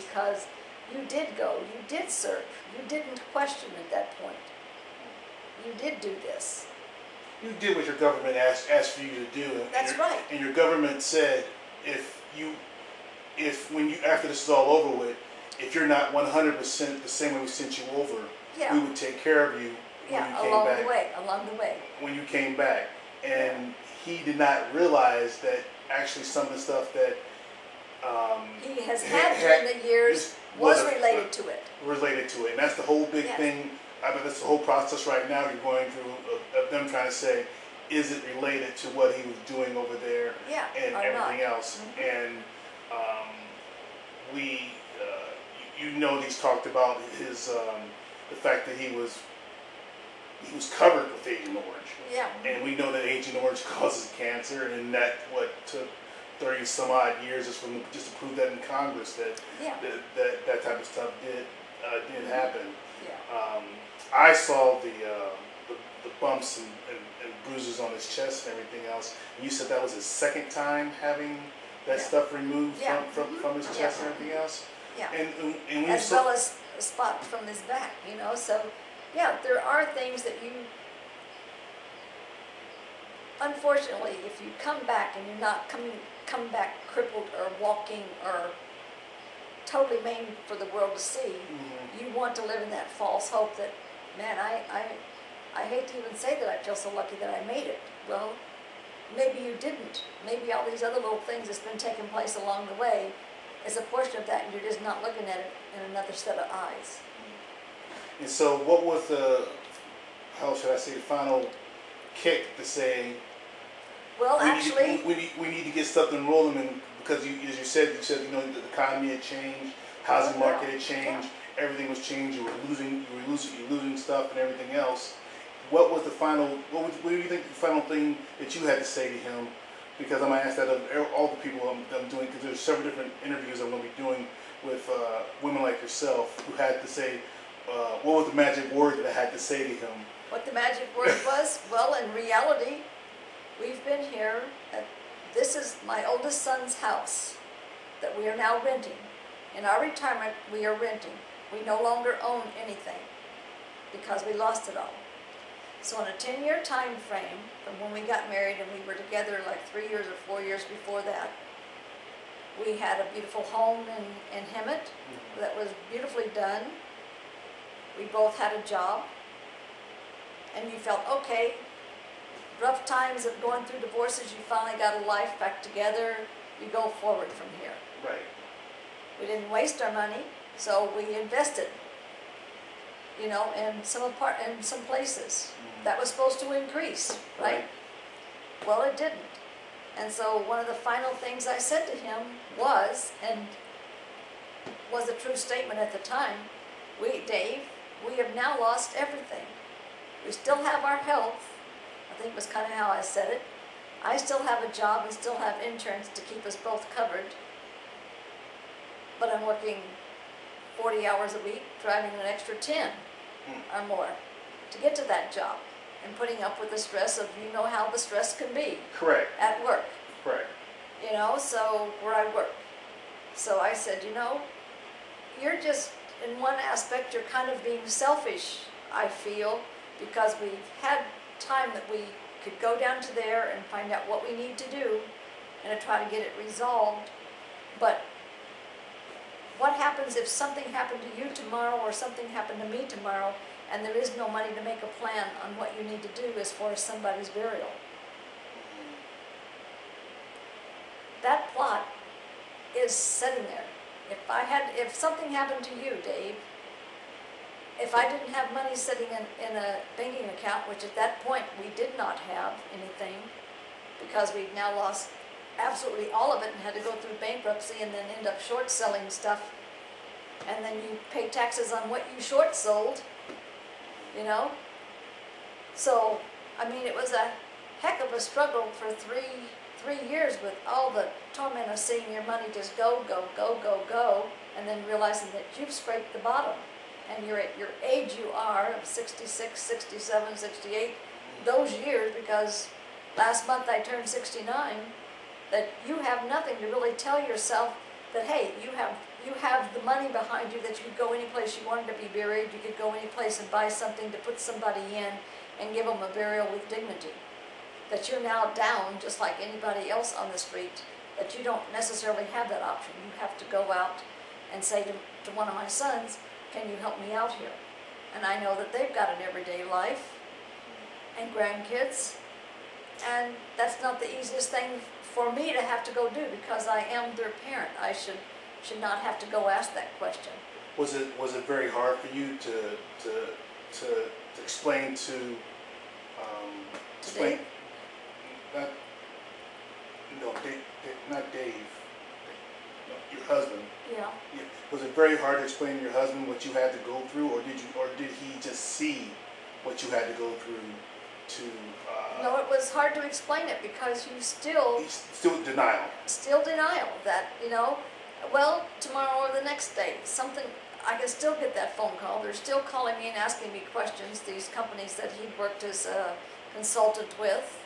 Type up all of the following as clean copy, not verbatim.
because you did go, you did serve, you didn't question at that point. You did do this. You did what your government asked for you to do. That's right. And your government said, after this is all over with, if you're not 100% the same way we sent you over, yeah. we would take care of you when you came back. Along the way. When you came back. And he did not realize that actually some of the stuff that he has had during the years was related to it. Related to it. And that's the whole big thing. I mean, that's the whole process right now you're going through of them trying to say, is it related to what he was doing over there and everything else? And he's talked about his the fact that he was covered with Agent Orange. Yeah. And we know that Agent Orange causes cancer, and that took 30 some odd years just to prove that in Congress that that type of stuff did happen. Yeah. I saw the bumps and bruises on his chest and everything else. And you said that was his second time having that stuff removed from his chest and everything else. Yeah. And as well as a spot from his back, So, yeah, there are things that you. Unfortunately, if you come back and you're not come back crippled or walking or totally maimed for the world to see, you want to live in that false hope that, man, I hate to even say that I feel so lucky that I made it. Well, maybe you didn't. Maybe all these other little things that's been taking place along the way is a portion of that, and you're just not looking at it in another set of eyes. And so what was the, how should I say, the final kick to say, well, we need to get something rolling, and because as you said, the economy had changed, housing market had changed, everything was changed. You were losing stuff and everything else. What was the final? What do you think the final thing that you had to say to him? Because I'm gonna ask that of all the people I'm doing, because there's several different interviews I'm gonna be doing with women like yourself who had to say, what was the magic word that I had to say to him? What the magic word was? Well, in reality, we've been here. This is my oldest son's house that we are now renting. In our retirement, we are renting. We no longer own anything because we lost it all. So in a 10-year time frame from when we got married, and we were together like 3 years or 4 years before that, we had a beautiful home in Hemet that was beautifully done. We both had a job, and you felt, okay, rough times of going through divorces, you finally got a life back together, you go forward from here. Right. We didn't waste our money, so we invested, in some places. That was supposed to increase, right? Well, it didn't. And so one of the final things I said to him was, and was a true statement at the time, Dave, we have now lost everything. We still have our health. I think was kind of how I said it. I still have a job and still have insurance to keep us both covered. But I'm working 40 hours a week, driving an extra 10 or more to get to that job, and putting up with the stress of, how the stress can be. Correct. At work. Correct. So where I work. So I said, you're just, in one aspect, you're kind of being selfish, I feel, because we've had time that we could go down to there and find out what we need to do and to try to get it resolved. But what happens if something happened to you tomorrow or something happened to me tomorrow and there is no money to make a plan on what you need to do as far as somebody's burial? That plot is sitting there. If something happened to you, Dave, if I didn't have money sitting in a banking account, which at that point we did not have anything, because we've now lost absolutely all of it and had to go through bankruptcy and then end up short selling stuff, and then you pay taxes on what you short sold, So, it was a heck of a struggle for three years with all the torment of seeing your money just go, and then realizing that you've scraped the bottom. And you're at your age you are, of 66, 67, 68, those years, because last month I turned 69, that you have nothing to really tell yourself that, hey, you have the the money behind you that you could go any place you wanted to be buried. You could go any place and buy something to put somebody in and give them a burial with dignity. That you're now down just like anybody else on the street, that you don't necessarily have that option. You have to go out and say to one of my sons, can you help me out here? And I know that they've got an everyday life and grandkids, and that's not the easiest thing for me to have to go do because I am their parent. I should not have to go ask that question. Was it very hard for you to explain to Dave? Not Dave. No, your husband. Yeah. Was it very hard to explain to your husband what you had to go through, or did he just see what you had to go through to? No, it was hard to explain it because he's still denial. Still denial that, well, tomorrow or the next day, something, I can still get that phone call. They're still calling me and asking me questions, these companies that he worked as a consultant with.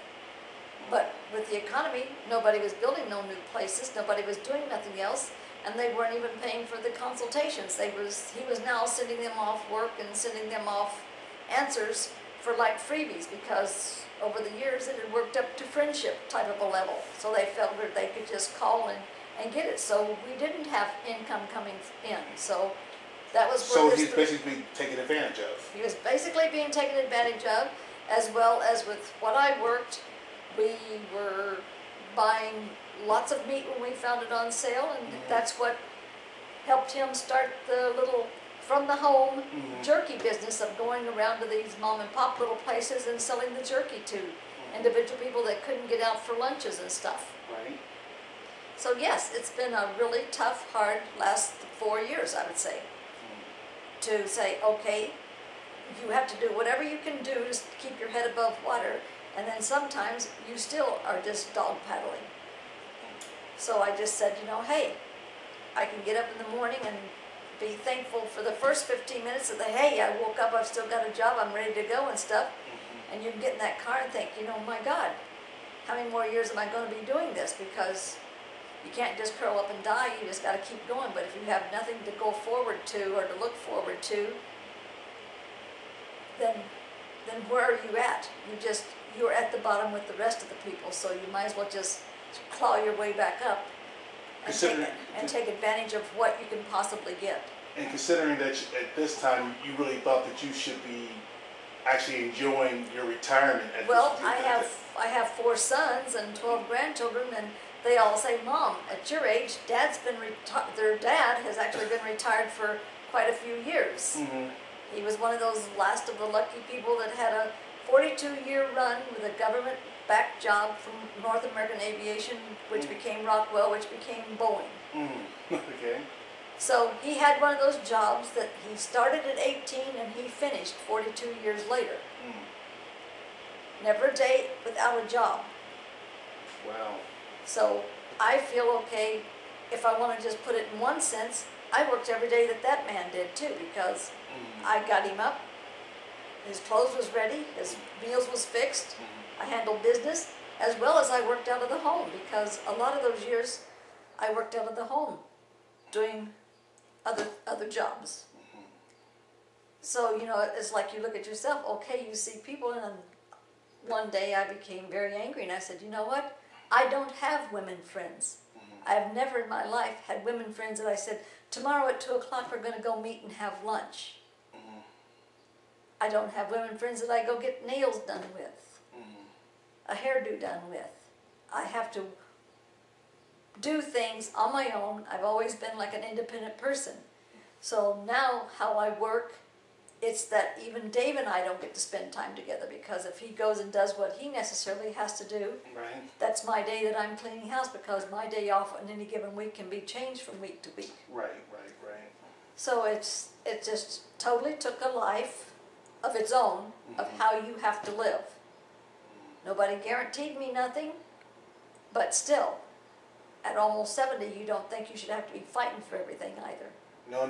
But with the economy, nobody was building no new places, nobody was doing nothing else, and they weren't even paying for the consultations. He was now sending them off work and sending them off answers for like freebies, because over the years it had worked up to friendship type of a level. So they felt that they could just call and get it. So we didn't have income coming in. So that was where so he's basically taken advantage of. He was basically being taken advantage of, as well as with what I worked. We were buying lots of meat when we found it on sale, and that's what helped him start the little from the home jerky business of going around to these mom and pop little places and selling the jerky to individual people that couldn't get out for lunches and stuff. Right. So yes, it's been a really tough, hard last 4 years, I would say, to say, okay, you have to do whatever you can do to keep your head above water, and then sometimes you still are just dog paddling. So I just said, hey, I can get up in the morning and be thankful for the first 15 minutes of the, hey, I woke up, I've still got a job, I'm ready to go and stuff. And you can get in that car and think, my God, how many more years am I going to be doing this? Because you can't just curl up and die, you just got to keep going. But if you have nothing to go forward to or to look forward to, then where are you at? You're at the bottom with the rest of the people, so you might as well just claw your way back up and take advantage of what you can possibly get. And considering that at this time you really thought that you should be actually enjoying your retirement. Well, I have 4 sons and 12 grandchildren, and they all say, Mom, at your age, their dad has actually been retired for quite a few years. He was one of those last of the lucky people that had a 42-year run with a government-backed job from North American Aviation, which became Rockwell, which became Boeing. Okay. So he had one of those jobs that he started at 18 and he finished 42 years later. Never a day without a job. Wow. So I feel okay, if I want to just put it in one sense, I worked every day that man did too, because I got him up, his clothes was ready, his meals was fixed, I handled business, as well as I worked out of the home, because a lot of those years I worked out of the home doing other jobs. So, it's like you look at yourself, okay, you see people, and one day I became very angry and I said, you know what? I don't have women friends. I've never in my life had women friends that I said, tomorrow at 2 o'clock we're going to go meet and have lunch. I don't have women friends that I go get nails done with, a hairdo done with. I have to do things on my own. I've always been like an independent person. So now how I work, it's that even Dave and I don't get to spend time together, because if he goes and does what he necessarily has to do, that's my day that I'm cleaning house, because my day off on any given week can be changed from week to week. Right. So it just totally took a life of its own, of how you have to live. Nobody guaranteed me nothing, but still, at almost 70, you don't think you should have to be fighting for everything either. No.